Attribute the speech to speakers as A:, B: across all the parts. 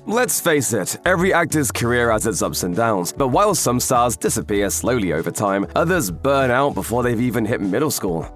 A: Let's face it, every actor's career has its ups and downs, but while some stars disappear slowly over time, others burn out before they've even hit middle school.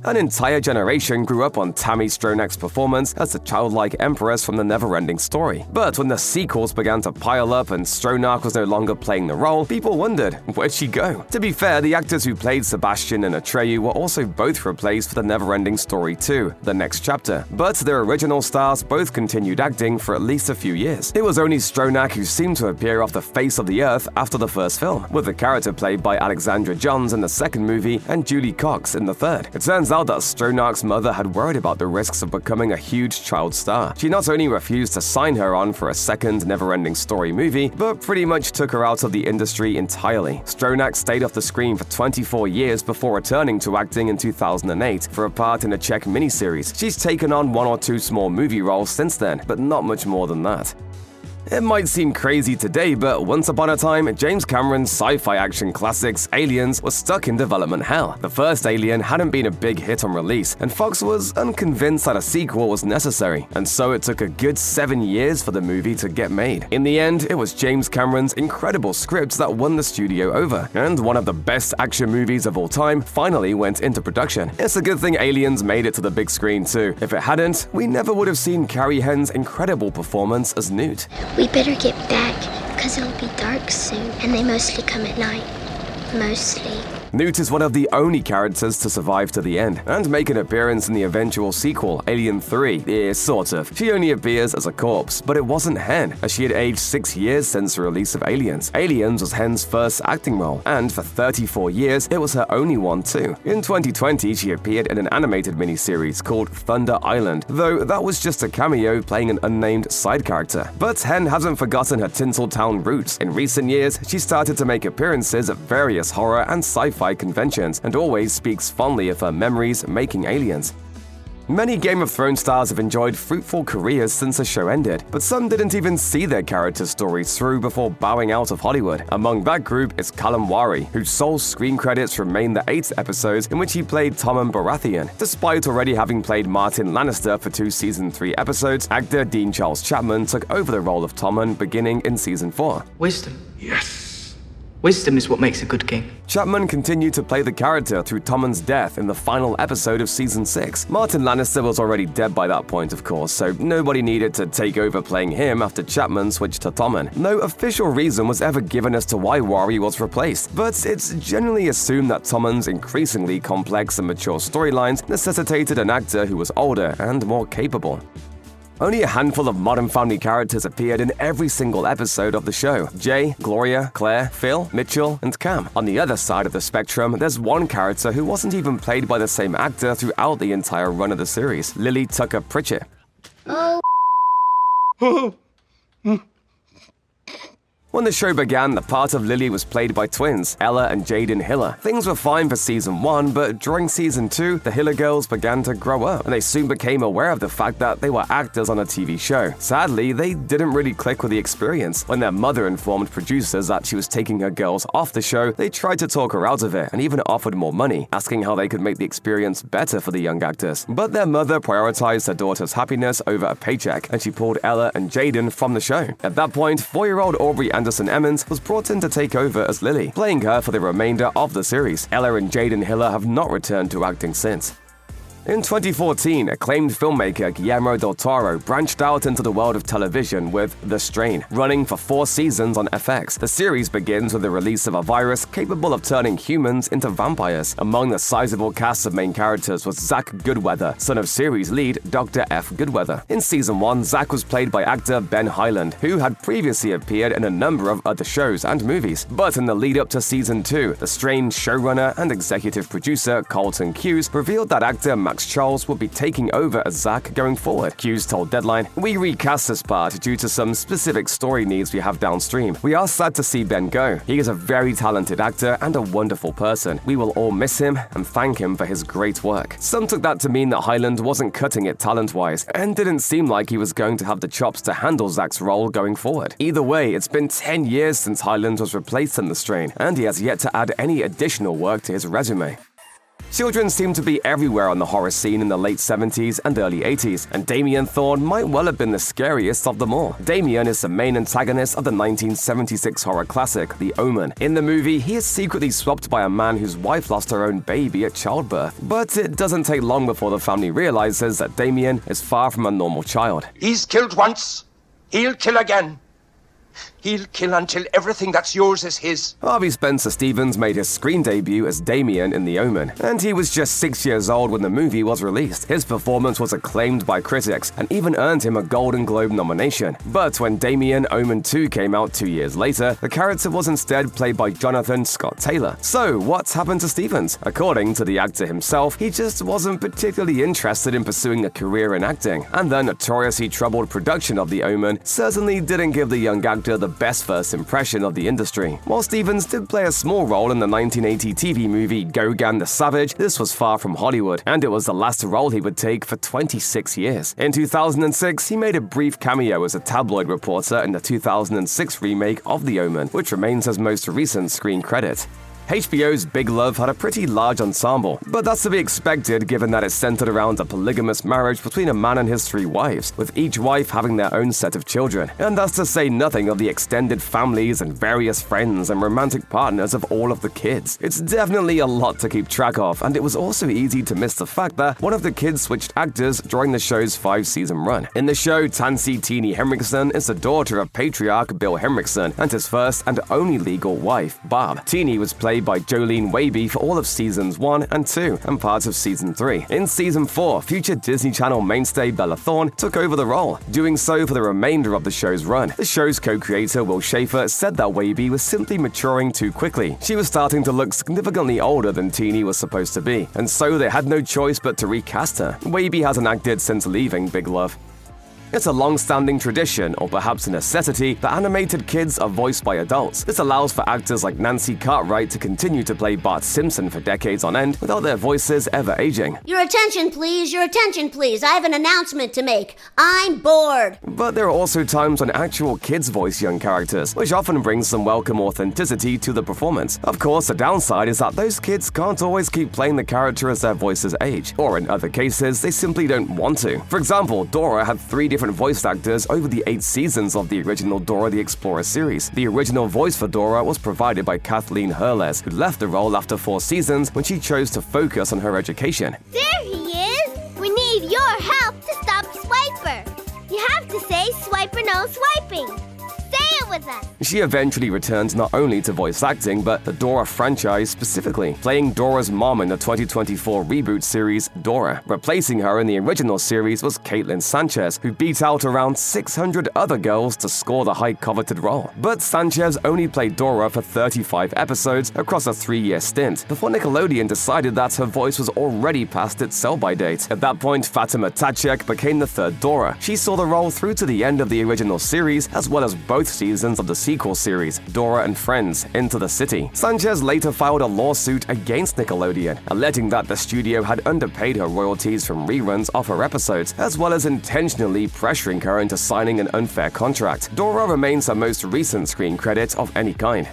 A: An entire generation grew up on Tami Stronach's performance as the childlike empress from the NeverEnding story. But when the sequels began to pile up and Stronach was no longer playing the role, people wondered, where'd she go? To be fair, the actors who played Sebastian and Atreyu were also both replaced for the NeverEnding story 2, the next chapter. But their original stars both continued acting for at least a few years. It was only Stronach who seemed to appear off the face of the earth after the first film, with the character played by Alexandra Johns in the second movie and Julie Cox in the third. It turns out that Stronach's mother had worried about the risks of becoming a huge child star. She not only refused to sign her on for a second NeverEnding story movie, but pretty much took her out of the industry entirely. Stronach stayed off the screen for 24 years before returning to acting in 2008 for a part in a Czech miniseries. She's taken on 1 or 2 small movie roles since then, but not much more than that. It might seem crazy today, but once upon a time, James Cameron's sci-fi action classics Aliens was stuck in development hell. The first Alien hadn't been a big hit on release, and Fox was unconvinced that a sequel was necessary, and so it took a good 7 years for the movie to get made. In the end, it was James Cameron's incredible script that won the studio over, and one of the best action movies of all time finally went into production. It's a good thing Aliens made it to the big screen too. If it hadn't, we never would have seen Carrie Henn's incredible performance as Newt.
B: We better get back, because it'll be dark soon, and they mostly come at night. Mostly.
A: Newt is one of the only characters to survive to the end, and make an appearance in the eventual sequel, Alien 3. Sort of. She only appears as a corpse, but it wasn't Henn, as she had aged 6 years since the release of Aliens. Aliens was Henn's first acting role, and for 34 years, it was her only one too. In 2020, she appeared in an animated miniseries called Thunder Island, though that was just a cameo playing an unnamed side character. But Henn hasn't forgotten her Tinseltown roots. In recent years, she started to make appearances at various horror and sci-fi conventions, and always speaks fondly of her memories making Aliens. Many Game of Thrones stars have enjoyed fruitful careers since the show ended, but some didn't even see their character stories through before bowing out of Hollywood. Among that group is Callum Wharry, whose sole screen credits remain the 8 episodes in which he played Tommen Baratheon. Despite already having played Martin Lannister for 2 Season 3 episodes, actor Dean Charles Chapman took over the role of Tommen beginning in Season 4.
C: Wisdom.
D: Yes.
C: Wisdom is what makes a good king.
A: Chapman continued to play the character through Tommen's death in the final episode of Season 6. Martin Lannister was already dead by that point, of course, so nobody needed to take over playing him after Chapman switched to Tommen. No official reason was ever given as to why Wharry was replaced, but it's generally assumed that Tommen's increasingly complex and mature storylines necessitated an actor who was older and more capable. Only a handful of Modern Family characters appeared in every single episode of the show: Jay, Gloria, Claire, Phil, Mitchell, and Cam. On the other side of the spectrum, there's one character who wasn't even played by the same actor throughout the entire run of the series: Lily Tucker Pritchett.
B: Oh.
A: When the show began, the part of Lily was played by twins, Ella and Jaden Hiller. Things were fine for Season 1, but during Season 2, the Hiller girls began to grow up, and they soon became aware of the fact that they were actors on a TV show. Sadly, they didn't really click with the experience. When their mother informed producers that she was taking her girls off the show, they tried to talk her out of it and even offered more money, asking how they could make the experience better for the young actors. But their mother prioritized her daughter's happiness over a paycheck, and she pulled Ella and Jaden from the show. At that point, 4-year-old Aubrey Anderson Emmons was brought in to take over as Lily, playing her for the remainder of the series. Ella and Jaden Hiller have not returned to acting since. In 2014, acclaimed filmmaker Guillermo del Toro branched out into the world of television with The Strain, running for 4 seasons on FX. The series begins with the release of a virus capable of turning humans into vampires. Among the sizable cast of main characters was Zach Goodweather, son of series lead Dr. F. Goodweather. In Season 1, Zach was played by actor Ben Hyland, who had previously appeared in a number of other shows and movies. But in the lead-up to Season 2, The Strain showrunner and executive producer Carlton Cuse revealed that actor Max Charles would be taking over as Zach going forward. Cuse told Deadline, "We recast this part due to some specific story needs we have downstream. We are sad to see Ben go. He is a very talented actor and a wonderful person. We will all miss him and thank him for his great work." Some took that to mean that Hyland wasn't cutting it talent-wise and didn't seem like he was going to have the chops to handle Zach's role going forward. Either way, it's been 10 years since Hyland was replaced in The Strain, and he has yet to add any additional work to his resume. Children seemed to be everywhere on the horror scene in the late 70s and early 80s, and Damien Thorn might well have been the scariest of them all. Damien is the main antagonist of the 1976 horror classic, The Omen. In the movie, he is secretly swapped by a man whose wife lost her own baby at childbirth. But it doesn't take long before the family realizes that Damien is far from a normal child.
D: He's killed once, he'll kill again. He'll kill until everything that's yours is his.
A: Harvey Spencer Stevens made his screen debut as Damien in The Omen, and he was just 6 years old when the movie was released. His performance was acclaimed by critics and even earned him a Golden Globe nomination. But when Damien Omen 2 came out 2 years later, the character was instead played by Jonathan Scott Taylor. So what's happened to Stevens? According to the actor himself, he just wasn't particularly interested in pursuing a career in acting, and the notoriously troubled production of The Omen certainly didn't give the young actor the best first impression of the industry. While Stevens did play a small role in the 1980 TV movie Gauguin the Savage, this was far from Hollywood, and it was the last role he would take for 26 years. In 2006, he made a brief cameo as a tabloid reporter in the 2006 remake of The Omen, which remains his most recent screen credit. HBO's Big Love had a pretty large ensemble, but that's to be expected given that it's centered around a polygamous marriage between a man and his 3 wives, with each wife having their own set of children. And that's to say nothing of the extended families and various friends and romantic partners of all of the kids. It's definitely a lot to keep track of, and it was also easy to miss the fact that one of the kids switched actors during the show's 5-season run. In the show, Tansy Teeny Henriksen is the daughter of patriarch Bill Henriksen and his first and only legal wife, Barb. Teeny was played by Jolean Wejbe for all of seasons 1 and 2 and parts of season 3. In season 4, future Disney Channel mainstay Bella Thorne took over the role, doing so for the remainder of the show's run. The show's co-creator Will Schaefer said that Wejbe was simply maturing too quickly. She was starting to look significantly older than Teeny was supposed to be, and so they had no choice but to recast her. Wejbe hasn't acted since leaving Big Love. It's a long-standing tradition, or perhaps a necessity, that animated kids are voiced by adults. This allows for actors like Nancy Cartwright to continue to play Bart Simpson for decades on end without their voices ever aging.
E: Your attention, please. Your attention, please. I have an announcement to make. I'm bored.
A: But there are also times when actual kids voice young characters, which often brings some welcome authenticity to the performance. Of course, the downside is that those kids can't always keep playing the character as their voices age, or in other cases, they simply don't want to. For example, Dora had 3 different voice actors over the 8 seasons of the original Dora the Explorer series. The original voice for Dora was provided by Kathleen Hurles, who left the role after 4 seasons when she chose to focus on her education.
F: There he is! We need your help to stop Swiper. You have to say Swiper no swiping. Say it with us.
A: She eventually returned not only to voice acting, but the Dora franchise specifically, playing Dora's mom in the 2024 reboot series Dora. Replacing her in the original series was Caitlin Sanchez, who beat out around 600 other girls to score the high-coveted role. But Sanchez only played Dora for 35 episodes across a 3-year stint, before Nickelodeon decided that her voice was already past its sell-by date. At that point, Fatima Tachek became the 3rd Dora. She saw the role through to the end of the original series, as well as both seasons of the sequel series, Dora and Friends, Into the City. Sanchez later filed a lawsuit against Nickelodeon, alleging that the studio had underpaid her royalties from reruns of her episodes, as well as intentionally pressuring her into signing an unfair contract. Dora remains her most recent screen credit of any kind.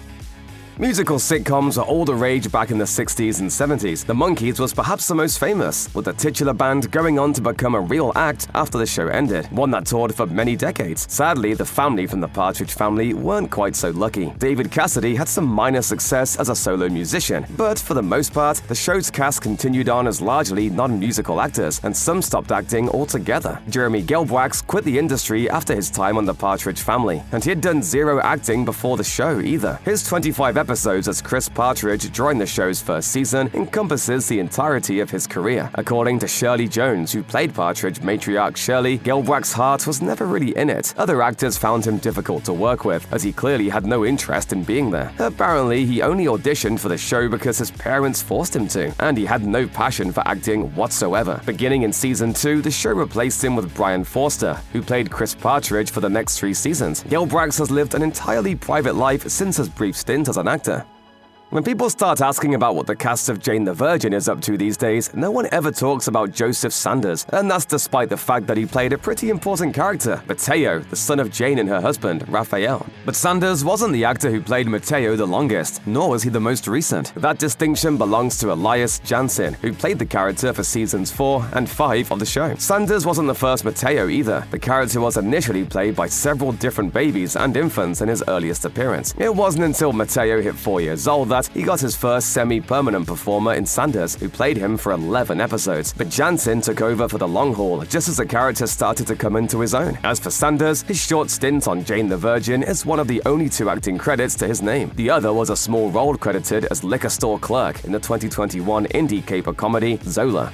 A: Musical sitcoms were all the rage back in the 60s and 70s. The Monkees was perhaps the most famous, with the titular band going on to become a real act after the show ended, one that toured for many decades. Sadly, the family from the Partridge family weren't quite so lucky. David Cassidy had some minor success as a solo musician, but for the most part, the show's cast continued on as largely non-musical actors, and some stopped acting altogether. Jeremy Gelbwaks quit the industry after his time on the Partridge family, and he had done 0 acting before the show either. His 25 episodes as Chris Partridge during the show's first season encompasses the entirety of his career. According to Shirley Jones, who played Partridge matriarch Shirley, Gelbwaks' heart was never really in it. Other actors found him difficult to work with, as he clearly had no interest in being there. Apparently, he only auditioned for the show because his parents forced him to, and he had no passion for acting whatsoever. Beginning in season 2, the show replaced him with Brian Forster, who played Chris Partridge for the next 3 seasons. Gelbwaks has lived an entirely private life since his brief stint as an actor. When people start asking about what the cast of Jane the Virgin is up to these days, no one ever talks about Joseph Sanders, and that's despite the fact that he played a pretty important character, Mateo, the son of Jane and her husband, Raphael. But Sanders wasn't the actor who played Mateo the longest, nor was he the most recent. That distinction belongs to Elias Jansen, who played the character for seasons 4 and 5 of the show. Sanders wasn't the first Mateo either. The character was initially played by several different babies and infants in his earliest appearance. It wasn't until Mateo hit 4 years old that he got his first semi-permanent performer in Sanders, who played him for 11 episodes. But Jansen took over for the long haul, just as the character started to come into his own. As for Sanders, his short stint on Jane the Virgin is one of the only 2 acting credits to his name. The other was a small role credited as liquor store clerk in the 2021 indie caper comedy Zola.